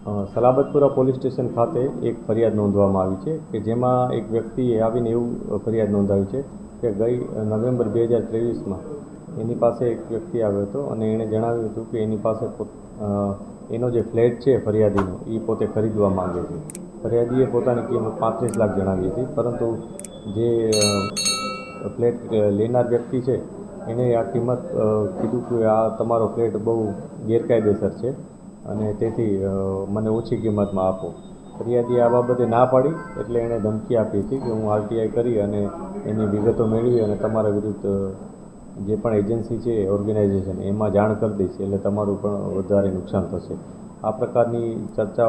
Salabatpura police station ખાતે એક ફરિયાદ નોંધવામાં આવી છે કે જેમાં એક વ્યક્તિએ આવીને એવું ફરિયાદ નોંધાવી છે કે ગઈ નવેમ્બર 2023માં એની પાસે એક વ્યક્તિ આવ્યો હતો અને એણે જણાવ્યું હતું કે એની પાસે એનો જે ફ્લેટ છે ફરિયાદીનો એ પોતે ખરીદવા માંગે છે. ફરિયાદીએ પોતાની કિંમત 35 લાખ જણાવી હતી, પરંતુ જે ફ્લેટ લેનાર વ્યક્તિ છે એણે આ કિંમત કીધું કે આ તમારો ફ્લેટ બહુ ગેરકાયદેસર છે અને તેથી મને ઓછી કિંમતમાં આપો. ફરિયાદીએ આ બાબતે ના પાડી એટલે એણે ધમકી આપી હતી કે હું આરટીઆઈ કરી અને એની વિગતો મેળવી અને તમારા વિરુદ્ધ જે પણ એજન્સી છે ઓર્ગેનાઇઝેશન એમાં જાણ કરી દઈશ, એટલે તમારું પણ વધારે નુકસાન થશે. આ પ્રકારની ચર્ચા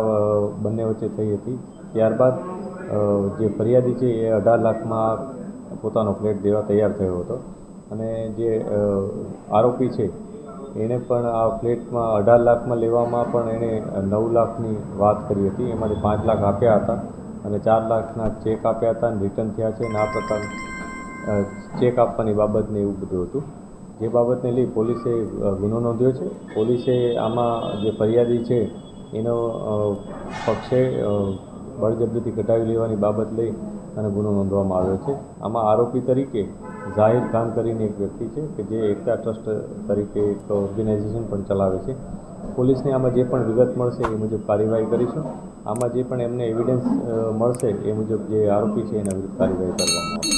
બંને વચ્ચે થઈ હતી. ત્યારબાદ જે ફરિયાદી છે એ 18 લાખમાં પોતાનો ફ્લેટ દેવા તૈયાર થયો હતો અને જે આરોપી છે એણે પણ આ ફ્લેટમાં 18 લાખમાં લેવામાં પણ એણે 9 લાખની વાત કરી હતી. એમાંથી 5 લાખ આપ્યા હતા અને 4 લાખના ચેક આપ્યા હતા અને રિટર્ન થયા છે અને આ પ્રકાર ચેક આપવાની બાબતને એવું બધું હતું. જે બાબતને લઈ પોલીસે ગુનો નોંધ્યો છે. પોલીસે આમાં જે ફરિયાદી છે એનો પક્ષે બળજબરીથી કઢાવી લેવાની બાબત લઈ અને ગુનો નોંધવામાં આવ્યો છે. આમાં આરોપી તરીકે ઝાહિર ખાન કરીને એક વ્યક્તિ છે કે જે એકતા ટ્રસ્ટ તરીકે એક ઓર્ગેનાઇઝેશન પણ ચલાવે છે. પોલીસને આમાં જે પણ વિગત મળશે એ મુજબ કાર્યવાહી કરીશું. આમાં જે પણ એમને એવિડન્સ મળશે એ મુજબ જે આરોપી છે એના વિરુદ્ધ કાર્યવાહી કરવામાં આવશે.